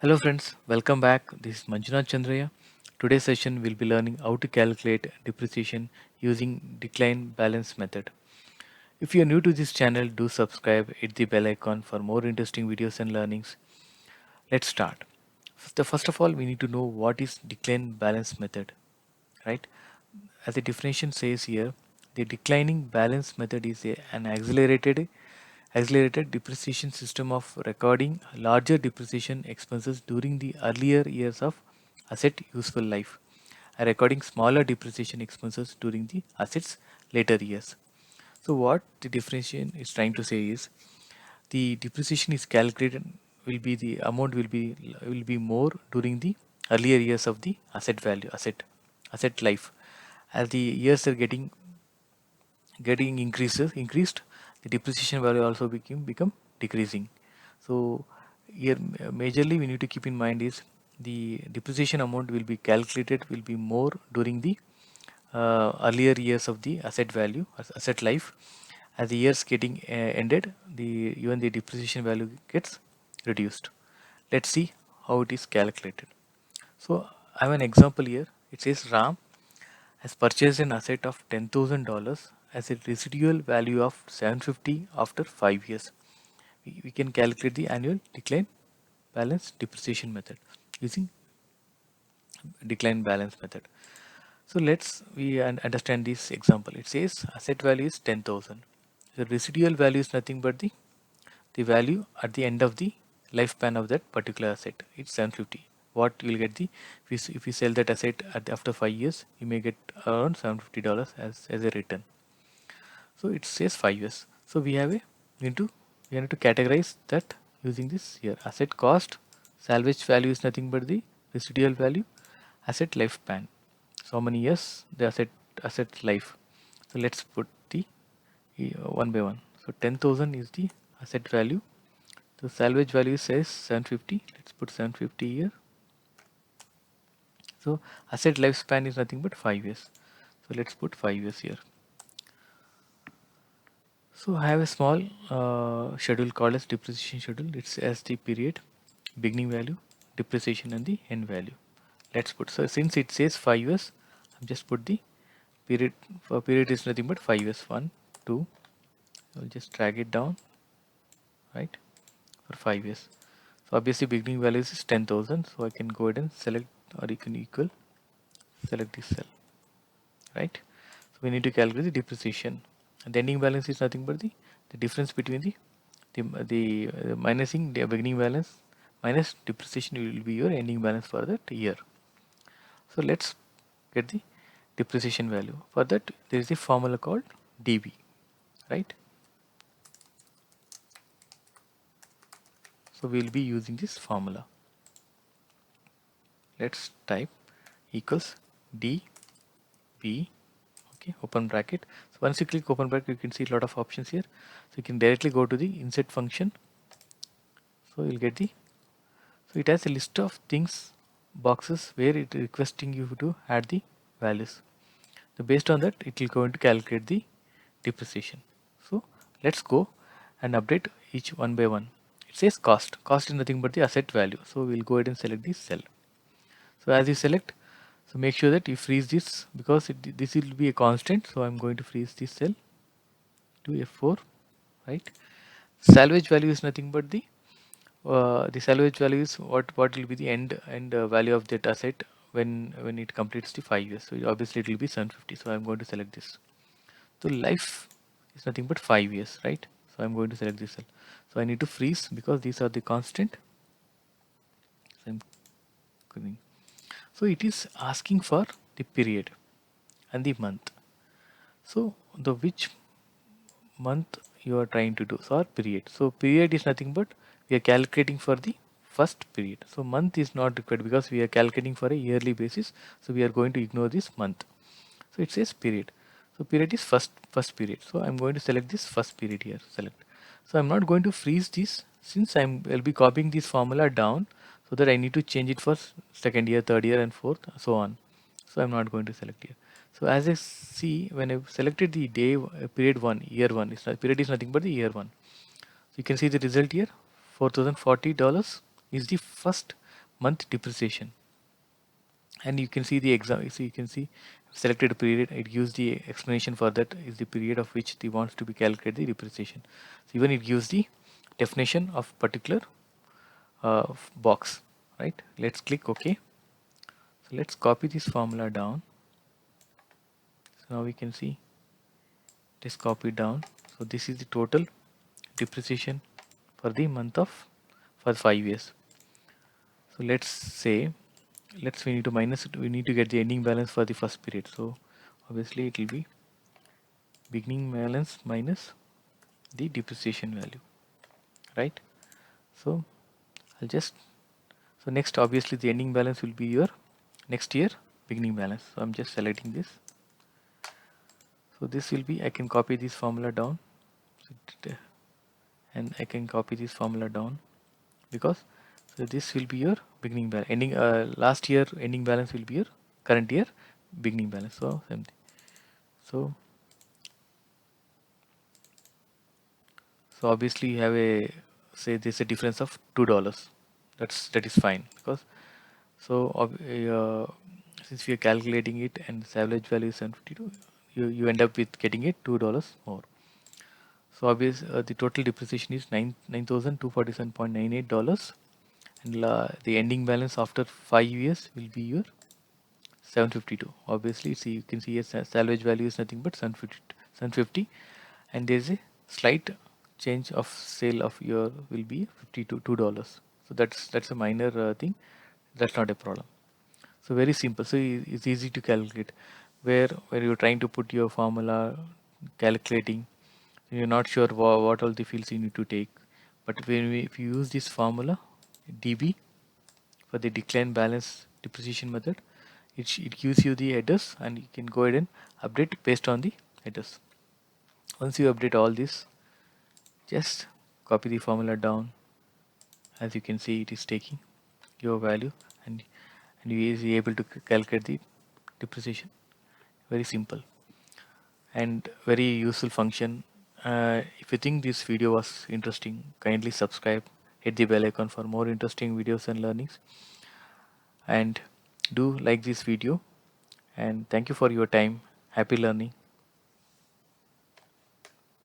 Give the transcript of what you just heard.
Hello friends, welcome back. This is Manjunath Chandraya. Today's session we'll be learning how to calculate depreciation using decline balance method. If you are new to this channel, do subscribe, hit the bell icon for more interesting videos and learnings. Let's start. First of all, we need to know what is decline balance method, right? As the definition says here, the declining balance method is an accelerated depreciation system of recording larger depreciation expenses during the earlier years of asset useful life and recording smaller depreciation expenses during the asset's later years. So what the definition is trying to say is the depreciation is calculated will be the amount will be more during the earlier years of the asset life. As the years are getting increased, the depreciation value also become decreasing. So here majorly we need to keep in mind is the depreciation amount will be calculated will be more during the earlier years of the asset life. As the years getting ended, the even the depreciation value gets reduced. Let's see how it is calculated. So I have an example here. It says Ram has purchased an asset of $10,000 as a residual value of 750 after 5 years. We can calculate the annual decline balance depreciation method using decline balance method. So let's we understand this example. It says asset value is 10,000. The residual value is nothing but the value at the end of the lifespan of that particular asset. It's 750. What you will get the if you sell that asset after 5 years, you may get around $750 as a return. So it says 5 years. So we need to we need to categorize that using this here. Asset cost, salvage value is nothing but the residual value, asset lifespan. So how many years the asset life. So let's put the one by one. So 10,000 is the asset value. The salvage value says 750. Let's put 750 here. So asset lifespan is nothing but 5 years. So let's put 5 years here. So I have a small schedule called as depreciation schedule. It's as the period, beginning value, depreciation and the end value. Let's put, so since it says 5 years, I'm just put the period. For period is nothing but 5 years. 1, 2. I'll just drag it down, right, for 5 years. So obviously beginning value is 10,000. So I can go ahead and select, or you can select this cell, right. So we need to calculate the depreciation, and the ending balance is nothing but the difference between the minusing the beginning balance minus depreciation will be your ending balance for that year. So let's get the depreciation value. For that there is a formula called dB, right. So we'll be using this formula. Let's type equals dB, okay, open bracket. So once you click open bracket, you can see a lot of options here. So you can directly go to the insert function. So you'll get the, so it has a list of things, boxes where it requesting you to add the values. So based on that, it will going to calculate the depreciation. So let's go and update each one by one. It says cost. Cost is nothing but the asset value. So we'll go ahead and select this cell. So as you select, so make sure that you freeze this because this will be a constant. So I'm going to freeze this cell to F4, right? Salvage value is nothing but the salvage value is what will be the end value of that asset when it completes the 5 years. So obviously it will be 750. So I'm going to select this. So life is nothing but 5 years, right? So I'm going to select this cell. So I need to freeze because these are the constant. So I'm going. So it is asking for the period and the month. So the which month you are trying to do, so or period. So period is nothing but we are calculating for the first period. So month is not required because we are calculating for a yearly basis. So we are going to ignore this month. So it says period. So period is first period. So I'm going to select this first period here. Select. So I'm not going to freeze this since I'll be copying this formula down so that I need to change it for second year, third year, and fourth, so on. So I'm not going to select here. So as I see, when I've selected the day period one, year one, period is nothing but the year one. So you can see the result here. $4,040 is the first month depreciation. And you can see the exam, so you can see selected period, it gives the explanation for that is the period of which they wants to be calculated the depreciation. So even it gives the definition of particular box, right? Let's click OK. So let's copy this formula down. So now we can see it is copied down. So this is the total depreciation for the month of for 5 years. So let's say we need to minus it, we need to get the ending balance for the first period. So obviously it will be beginning balance minus the depreciation value, right? So I'll just, so next obviously the ending balance will be your next year beginning balance. So I'm just selecting this. So this will be, I can copy this formula down. So and I can copy this formula down because so this will be your beginning balance, ending last year ending balance will be your current year beginning balance. So same thing. So obviously you have a, say there's a difference of $2. That is fine because so since we are calculating it and the average value is 752, you end up with getting it $2 more. So obvious the total depreciation is $9,247.98, and the ending balance after 5 years will be your 752. Obviously, see you can see a salvage value is nothing but 750, and there is a slight change of sale of your will be $52. So that's a minor thing. That's not a problem. So very simple. So it's easy to calculate. Where you're trying to put your formula, calculating, you're not sure what all the fields you need to take. But if you use this formula, DB, for the decline balance depreciation method, it gives you the headers and you can go ahead and update based on the headers. Once you update all this, just copy the formula down. As you can see, it is taking your value, and you is able to calculate the depreciation. Very simple and very useful function. If you think this video was interesting, kindly subscribe, hit the bell icon for more interesting videos and learnings, and do like this video. And thank you for your time. Happy learning.